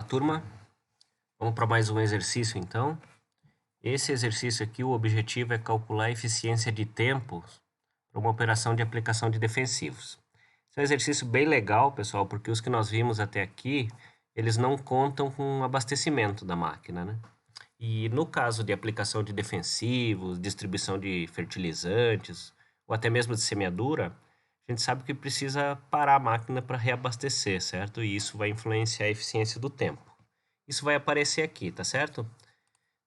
Turma, vamos para mais um exercício então. Esse exercício aqui, o objetivo é calcular a eficiência de tempo para uma operação de aplicação de defensivos. Esse é um exercício bem legal, pessoal, porque os que nós vimos até aqui, eles não contam com o abastecimento da máquina, né? E no caso de aplicação de defensivos, distribuição de fertilizantes, ou até mesmo de semeadura, a gente sabe que precisa parar a máquina para reabastecer, certo? E isso vai influenciar a eficiência do tempo. Isso vai aparecer aqui, tá certo?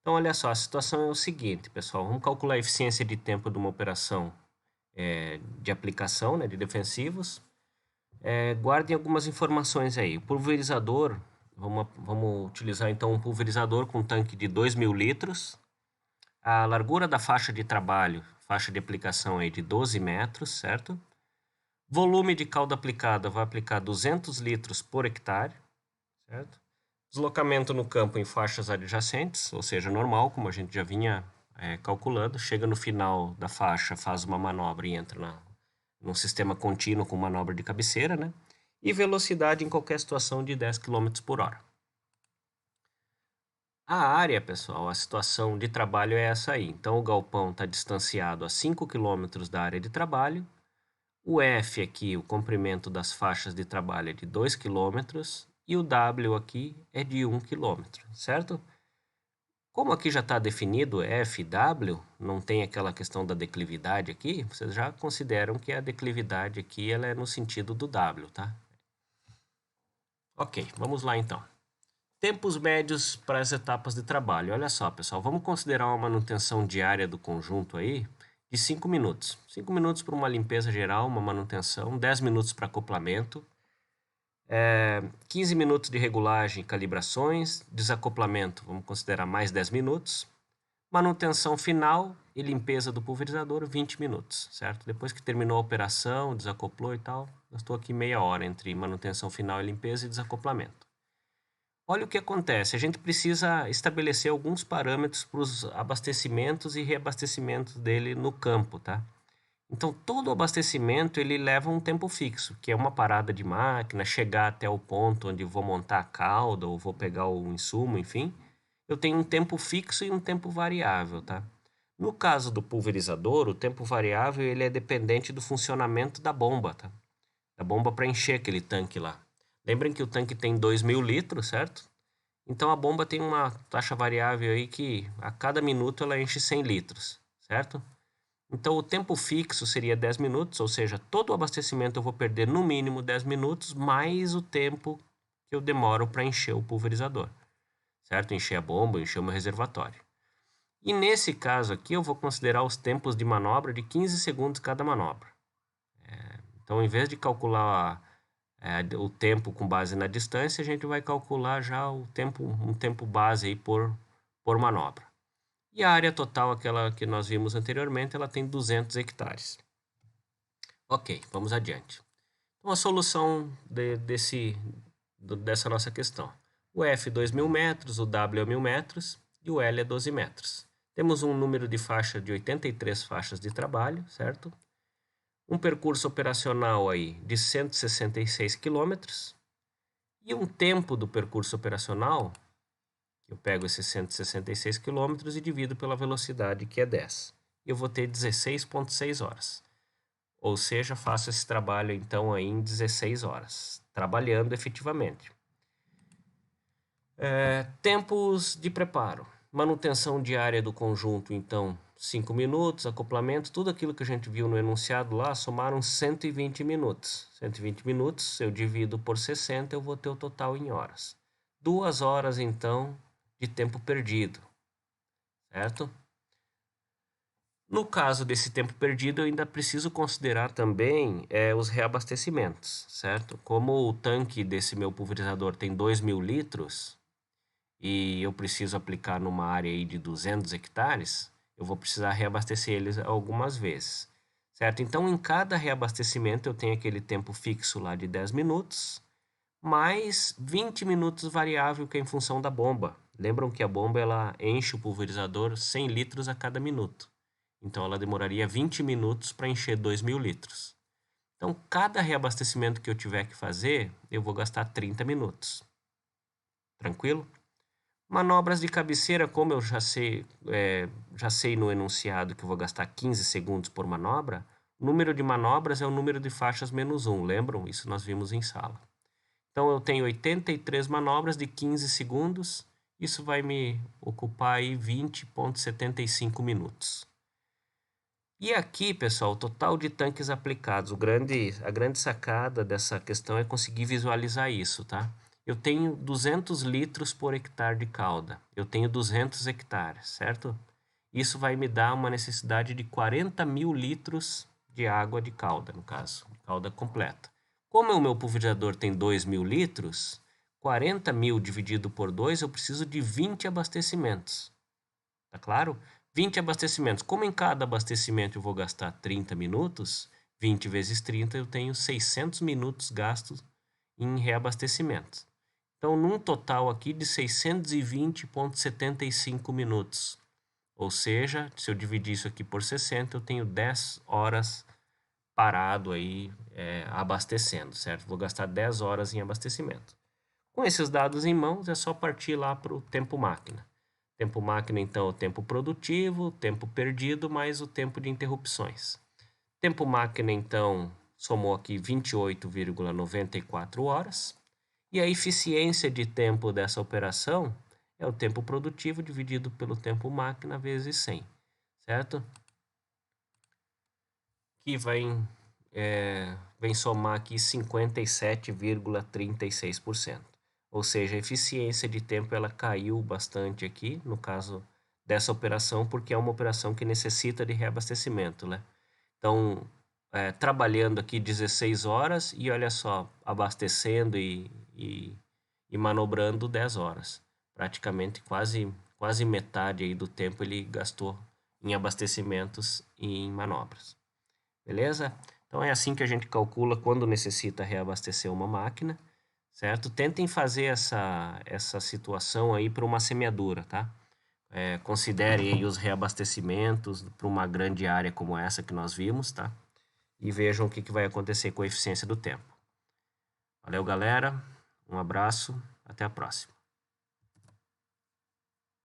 Então, olha só, a situação é o seguinte, pessoal. Vamos calcular a eficiência de tempo de uma operação de aplicação, né, de defensivos. Guardem algumas informações aí. O pulverizador, vamos utilizar então um pulverizador com tanque de 2.000 litros. A largura da faixa de trabalho, faixa de aplicação aí de 12 metros, certo? Volume de calda aplicada, vai aplicar 200 litros por hectare, certo? Deslocamento no campo em faixas adjacentes, ou seja, normal, como a gente já vinha calculando. Chega no final da faixa, faz uma manobra e entra num sistema contínuo com manobra de cabeceira, né? E velocidade em qualquer situação de 10 km por hora. A área, pessoal, a situação de trabalho é essa aí. Então, o galpão está distanciado a 5 km da área de trabalho. O F aqui, o comprimento das faixas de trabalho é de 2 km e o W aqui é de 1 km, certo? Como aqui já está definido F e W, não tem aquela questão da declividade aqui, vocês já consideram que a declividade aqui ela é no sentido do W, tá? Ok, vamos lá então. Tempos médios para as etapas de trabalho. Olha só, pessoal, vamos considerar uma manutenção diária do conjunto aí de 5 minutos. 5 minutos para uma limpeza geral, uma manutenção, 10 minutos para acoplamento, 15 minutos de regulagem e calibrações, desacoplamento, vamos considerar mais 10 minutos, manutenção final e limpeza do pulverizador, 20 minutos, certo? Depois que terminou a operação, desacoplou e tal, eu estou aqui meia hora entre manutenção final e limpeza e desacoplamento. Olha o que acontece, a gente precisa estabelecer alguns parâmetros para os abastecimentos e reabastecimentos dele no campo, tá? Então, todo abastecimento ele leva um tempo fixo, que é uma parada de máquina, chegar até o ponto onde vou montar a cauda ou vou pegar o insumo, enfim. Eu tenho um tempo fixo e um tempo variável, tá? No caso do pulverizador, o tempo variável ele é dependente do funcionamento da bomba, tá? Da bomba para encher aquele tanque lá. Lembrem que o tanque tem 2.000 litros, certo? Então a bomba tem uma taxa variável aí que a cada minuto ela enche 100 litros, certo? Então o tempo fixo seria 10 minutos, ou seja, todo o abastecimento eu vou perder no mínimo 10 minutos, mais o tempo que eu demoro para encher o pulverizador, certo? Encher a bomba, encher o meu reservatório. E nesse caso aqui eu vou considerar os tempos de manobra de 15 segundos cada manobra. Então, em vez de calcular o tempo com base na distância, a gente vai calcular já um tempo base aí por manobra. E a área total, aquela que nós vimos anteriormente, ela tem 200 hectares. Ok, vamos adiante. Então, a solução dessa nossa questão. O F 2.000 metros, o W é 1.000 metros e o L é 12 metros. Temos um número de faixa de 83 faixas de trabalho, certo? Um percurso operacional aí de 166 quilômetros e um tempo do percurso operacional, eu pego esses 166 quilômetros e divido pela velocidade, que é 10. Eu vou ter 16,6 horas. Ou seja, faço esse trabalho então aí em 16 horas, trabalhando efetivamente. Tempos de preparo. Manutenção diária do conjunto, então, 5 minutos, acoplamento, tudo aquilo que a gente viu no enunciado lá, somaram 120 minutos. 120 minutos, eu divido por 60, eu vou ter o total em horas. 2 horas, então, de tempo perdido, certo? No caso desse tempo perdido, eu ainda preciso considerar também os reabastecimentos, certo? Como o tanque desse meu pulverizador tem 2.000 litros e eu preciso aplicar numa área aí de 200 hectares, eu vou precisar reabastecer eles algumas vezes, certo? Então, em cada reabastecimento, eu tenho aquele tempo fixo lá de 10 minutos, mais 20 minutos variável, que é em função da bomba. Lembram que a bomba ela enche o pulverizador 100 litros a cada minuto. Então, ela demoraria 20 minutos para encher 2.000 litros. Então, cada reabastecimento que eu tiver que fazer, eu vou gastar 30 minutos. Tranquilo? Manobras de cabeceira, como eu já sei no enunciado que eu vou gastar 15 segundos por manobra, o número de manobras é o número de faixas menos 1, lembram? Isso nós vimos em sala. Então, eu tenho 83 manobras de 15 segundos, isso vai me ocupar aí 20,75 minutos. E aqui, pessoal, o total de tanques aplicados, a grande sacada dessa questão é conseguir visualizar isso, tá? Eu tenho 200 litros por hectare de cauda, eu tenho 200 hectares, certo? Isso vai me dar uma necessidade de 40 mil litros de água de cauda, no caso, cauda completa. Como o meu pulverizador tem 2.000 litros, 40 mil dividido por 2, eu preciso de 20 abastecimentos, tá claro? 20 abastecimentos. Como em cada abastecimento eu vou gastar 30 minutos, 20 vezes 30 eu tenho 600 minutos gastos em reabastecimento. Então, num total aqui de 620,75 minutos. Ou seja, se eu dividir isso aqui por 60, eu tenho 10 horas parado aí abastecendo, certo? Vou gastar 10 horas em abastecimento. Com esses dados em mãos, é só partir lá para o tempo máquina. Tempo máquina, então, é o tempo produtivo, tempo perdido, mais o tempo de interrupções. Tempo máquina, então, somou aqui 28,94 horas. E a eficiência de tempo dessa operação é o tempo produtivo dividido pelo tempo máquina vezes 100, certo? Que vem somar aqui 57,36%. Ou seja, a eficiência de tempo ela caiu bastante aqui, no caso dessa operação, porque é uma operação que necessita de reabastecimento, né? Então, trabalhando aqui 16 horas e olha só, abastecendo e manobrando 10 horas. Praticamente quase metade aí do tempo ele gastou em abastecimentos e em manobras. Beleza? Então é assim que a gente calcula quando necessita reabastecer uma máquina, certo? Tentem fazer essa situação aí para uma semeadura, tá? Considerem aí os reabastecimentos para uma grande área como essa que nós vimos, tá? E vejam o que vai acontecer com a eficiência do tempo. Valeu, galera. Um abraço. Até a próxima.